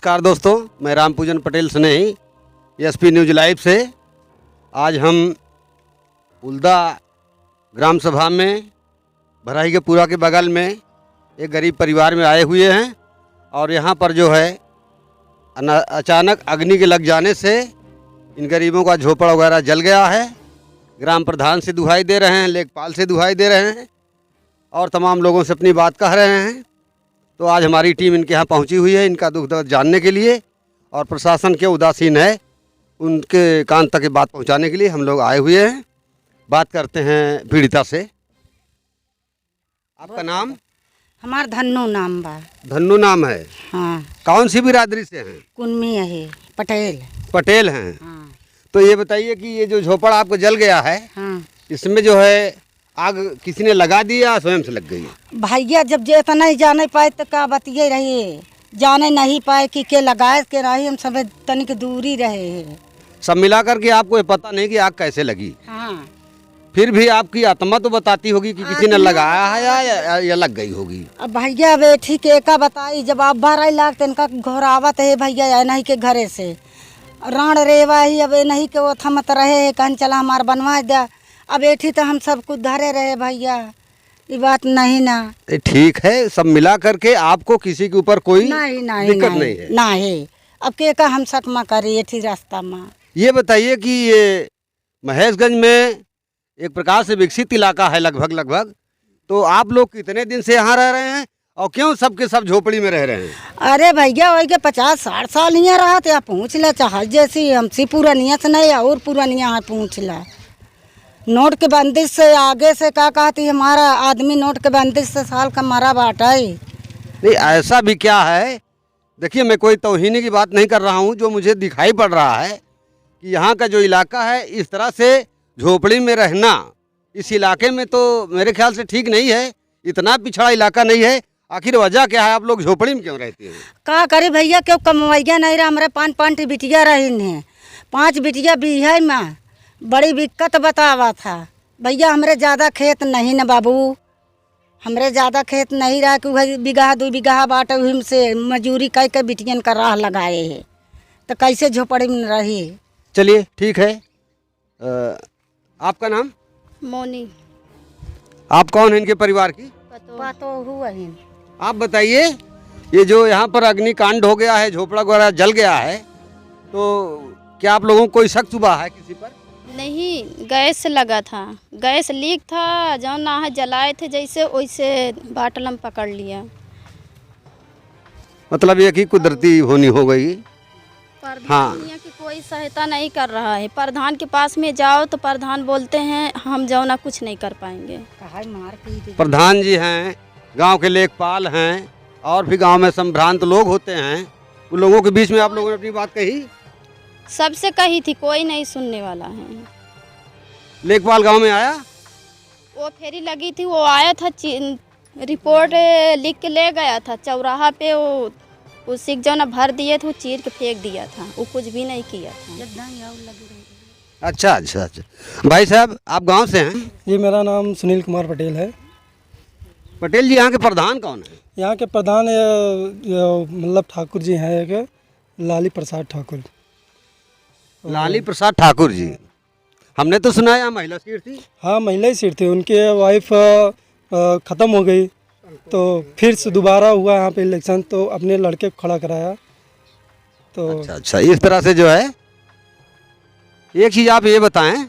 नमस्कार दोस्तों, मैं रामपूजन पटेल स्नेही एसपी न्यूज़ लाइव से। आज हम उल्दा ग्राम सभा में भराही के पूरा के बगल में एक गरीब परिवार में आए हुए हैं और यहाँ पर जो है अचानक अग्नि के लग जाने से इन गरीबों का झोपड़ वगैरह जल गया है। ग्राम प्रधान से दुहाई दे रहे हैं, लेखपाल से दुहाई दे रहे हैं और तमाम लोगों से अपनी बात कह रहे हैं। तो आज हमारी टीम इनके यहाँ पहुँची हुई है इनका दुख दर्द जानने के लिए, और प्रशासन के उदासीन है उनके कान तक बात पहुँचाने के लिए हम लोग आए हुए हैं। बात करते हैं पीड़िता से। आपका नाम? हमार धन्नू नाम बा। धन्नू नाम है? हाँ। कौन सी बिरादरी से हैं? कुन्मी है, पटेल। पटेल हैं। हाँ। तो ये बताइए कि ये जो झोपड़ आपको जल गया है, हाँ। इसमें जो है आग किसी ने लगा दी या स्वयं से लग गई? भैया जब जे इतना ही जाने पाए तो का बतिये रही, जाने नहीं पाए कि के लगाए के रही, हम सब तनिक दूरी रहे हैं। सब मिला करके आपको ये पता नहीं कि आग कैसे लगी। हाँ। फिर भी आपकी आत्मा तो बताती होगी कि किसी ने लगाया है या लग गई होगी। अब भैया बेटी के का बताई, जब आप 12 लाख तिनका घोरावत है भैया नहीं के घरे से राण रेवा ही, अब नहीं के वो थमत रहे कहन चला हमार बनवा दिया। अब बेटी तो हम सब कुछ धरे रहे भैया, ये बात नहीं ना। ठीक है, सब मिला करके आपको किसी के ऊपर कोई दिक्कत नहीं है? नहीं। अब के का हम सकमा करे ये थी रास्ता में। ये बताइए कि ये महेशगंज में एक प्रकार से विकसित इलाका है लगभग, तो आप लोग कितने दिन से यहाँ रह रहे हैं और क्यों सबके सब झोपड़ी में रह रहे हैं? अरे भैया वही के 50-60 साल यहाँ रहा थे, पूछ ला चाह जैसी हमसे पुरानिया से नहीं और पुरानिया है पूछ ला। नोट के बंदिश से आगे से क्या कहती हमारा आदमी नोट के बंदिश से साल का मारा बाटा है। नहीं, ऐसा भी क्या है? देखिए, मैं कोई तौहीनी की बात नहीं कर रहा हूँ, जो मुझे दिखाई पड़ रहा है कि यहाँ का जो इलाका है इस तरह से झोपड़ी में रहना इस इलाके में तो मेरे ख्याल से ठीक नहीं है। इतना पिछड़ा इलाका नहीं है। आखिर वजह क्या है, आप लोग झोपड़ी में क्यों रहते हैं? का करे भैया, क्यों कमवैया नहीं रहा, हमारे 5 बिटिया रही हैं, 5 बिटिया भी है माँ, बड़ी दिक्कत बतावा था भैया। हमरे ज़्यादा खेत नहीं न बाबू, हमरे ज़्यादा खेत नहीं रहा कि वही 1-2 बीघा बाटे, वही से मजूरी कई के बिटियन का राह लगाए है, तो कैसे झोपड़ी में रही। चलिए ठीक है। आपका नाम? मोनी। आप कौन हैं इनके परिवार की? बातो हुआ है। आप बताइए, ये जो यहाँ पर अग्निकांड हो गया है, झोपड़ा वगैरह जल गया है, तो क्या आप लोगों को कोई शक शुबा है किसी पर? नहीं, गैस लगा था, गैस लीक था, जो ना जलाए थे जैसे वैसे बाटल में पकड़ लिया। मतलब ये कि कुदरती होनी हो गई। प्रधान यहाँ की कोई सहायता नहीं कर रहा है। प्रधान के पास में जाओ तो प्रधान बोलते हैं हम जाओ ना कुछ नहीं कर पाएंगे। प्रधान जी हैं, गांव के लेखपाल हैं और भी गांव में संभ्रांत लोग होते हैं, उन लोगों के बीच में आप लोगों ने अपनी बात कही? सबसे कही थी, कोई नहीं सुनने वाला है। लेखपाल गांव में आया? वो फेरी लगी थी, वो आया था, रिपोर्ट लिख के ले गया था चौराहा पे, वो उसी जो ना भर दिए थे, वो चीर के फेंक दिया था, वो कुछ भी नहीं किया था। अच्छा। भाई साहब, आप गांव से हैं? जी, मेरा नाम सुनील कुमार पटेल है। पटेल जी, यहाँ के प्रधान कौन है? यहाँ के प्रधान मतलब ठाकुर जी हैं, एक लाली प्रसाद ठाकुर। लाली प्रसाद ठाकुर जी, हमने तो सुना है यहाँ महिला सीट थी। हाँ, महिला ही सीट थी, उनके वाइफ ख़त्म हो गई, तो फिर से दोबारा हुआ यहाँ पे इलेक्शन, तो अपने लड़के को खड़ा कराया। तो अच्छा, इस तरह से जो है। एक चीज़ आप ये बताएं,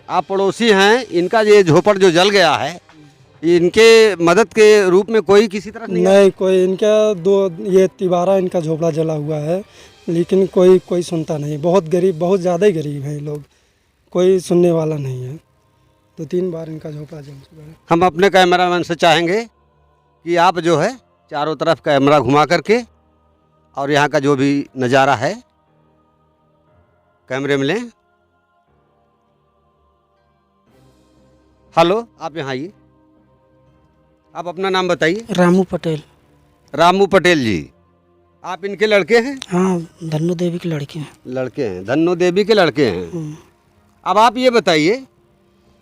आप पड़ोसी हैं, इनका ये झोपड़ जो जल गया है, इनके मदद के रूप में कोई किसी तरह नहीं कोई, इनका ये तिबारा इनका झोपड़ा जला हुआ है, लेकिन कोई सुनता नहीं। बहुत गरीब, बहुत ज़्यादा ही गरीब हैं लोग, कोई सुनने वाला नहीं है। 2-3 बार इनका झोपड़ा जल चुका है। हम अपने कैमरामैन से चाहेंगे कि आप जो है चारों तरफ कैमरा घुमा करके और यहाँ का जो भी नज़ारा है कैमरे में लें। हेलो, आप यहाँ आइए, आप अपना नाम बताइए। रामू पटेल। रामू पटेल जी, आप इनके लड़के हैं? हाँ, धन्नो देवी के लड़के हैं। लड़के हैं, धन्नो देवी के लड़के हैं। अब आप ये बताइए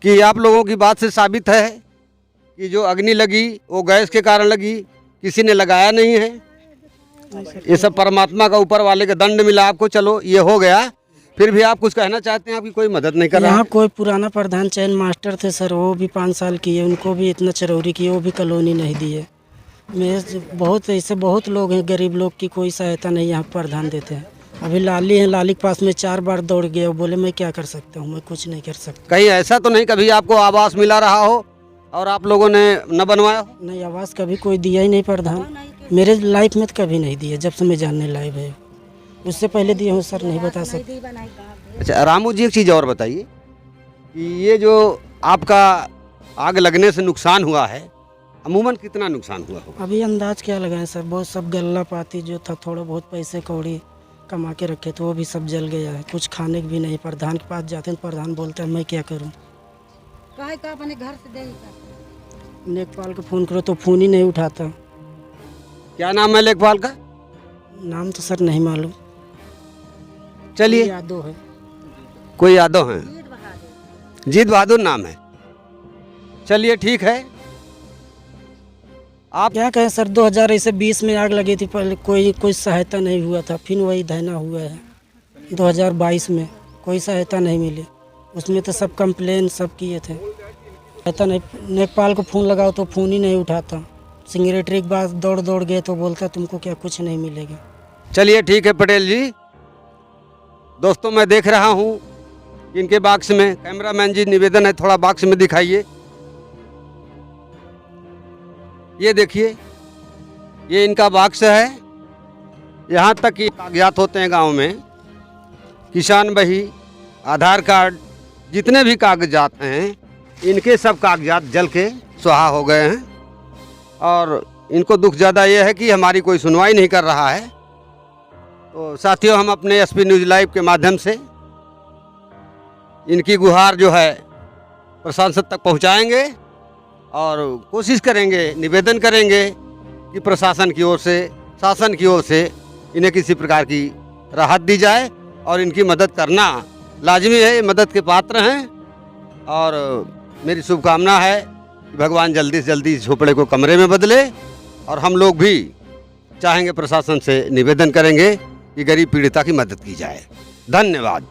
कि आप लोगों की बात से साबित है कि जो अग्नि लगी वो गैस के कारण लगी, किसी ने लगाया नहीं है? ये सब परमात्मा का ऊपर वाले का दंड मिला आपको, चलो ये हो गया। फिर भी आप कुछ कहना चाहते हैं, आपकी कोई मदद नहीं कर रहा यहाँ है? कोई पुराना प्रधान चयन मास्टर थे सर, वो भी 5 साल किए, उनको भी इतना चरौरी किए, वो भी कॉलोनी नहीं दिए। मेरे बहुत ऐसे बहुत लोग हैं, गरीब लोग की कोई सहायता नहीं यहाँ प्रधान देते हैं। अभी लाली है, लाली के पास में 4 बार दौड़ गए, वो बोले मैं क्या कर सकता हूँ, मैं कुछ नहीं कर सकता। कहीं ऐसा तो नहीं कभी आपको आवास मिला रहा हो और आप लोगों ने न बनवाया हो? नहीं, आवाज़ कभी कोई दिया ही नहीं प्रधान, मेरे लाइफ में तो कभी नहीं दिया, जब से मैं जानने लायक है। उससे पहले दिए हूँ सर, नहीं बता सकते। अच्छा रामू जी, एक चीज़ और बताइए कि ये जो आपका आग लगने से नुकसान हुआ है, अमूमन कितना नुकसान हुआ होगा? अभी अंदाज क्या लगाएं सर, बहुत सब गल्ला पाती जो था, थोड़ा बहुत पैसे कौड़ी कमा के रखे थे, वो भी सब जल गया है। कुछ खाने की भी नहीं। प्रधान के पास जाते हैं, प्रधान बोलता है मैं क्या करूं। अपने घर से दे लेखपाल को फ़ोन करो तो फ़ोन ही नहीं उठाता। क्या नाम है लेखपाल का? नाम तो सर नहीं मालूम। चलिए, यादव है। कोई यादव हैं? जीत बहादुर नाम है। चलिए ठीक है। आप क्या कहें सर, 2020 में आग लगी थी, पहले कोई सहायता नहीं हुआ था, फिर वही धैना हुआ है। 2022 में कोई सहायता नहीं मिली, उसमें तो सब कंप्लेन सब किए थे, सहायता नहीं। लेखपाल को फ़ोन लगाओ तो फ़ोन ही नहीं उठाता। सेक्रेटरी के पास दौड़ दौड़ गए तो बोलता तुमको क्या कुछ नहीं मिलेगा। चलिए ठीक है पटेल जी। दोस्तों मैं देख रहा हूँ इनके बॉक्स में, कैमरामैन जी निवेदन है थोड़ा बॉक्स में दिखाइए। ये देखिए, ये इनका बॉक्स है। यहाँ तक कि कागजात होते हैं गांव में, किसान बही, आधार कार्ड, जितने भी कागजात हैं, इनके सब कागजात जल के सुहा हो गए हैं। और इनको दुख ज़्यादा ये है कि हमारी कोई सुनवाई नहीं कर रहा है। तो साथियों, हम अपने एसपी न्यूज़ लाइव के माध्यम से इनकी गुहार जो है प्रशासन तक पहुंचाएंगे और कोशिश करेंगे, निवेदन करेंगे कि प्रशासन की ओर से, शासन की ओर से इन्हें किसी प्रकार की राहत दी जाए और इनकी मदद करना लाजमी है। ये मदद के पात्र हैं और मेरी शुभकामना है कि भगवान जल्दी से जल्दी इस झोपड़े को कमरे में बदले। और हम लोग भी चाहेंगे, प्रशासन से निवेदन करेंगे कि गरीब पीड़िता की मदद की जाए। धन्यवाद।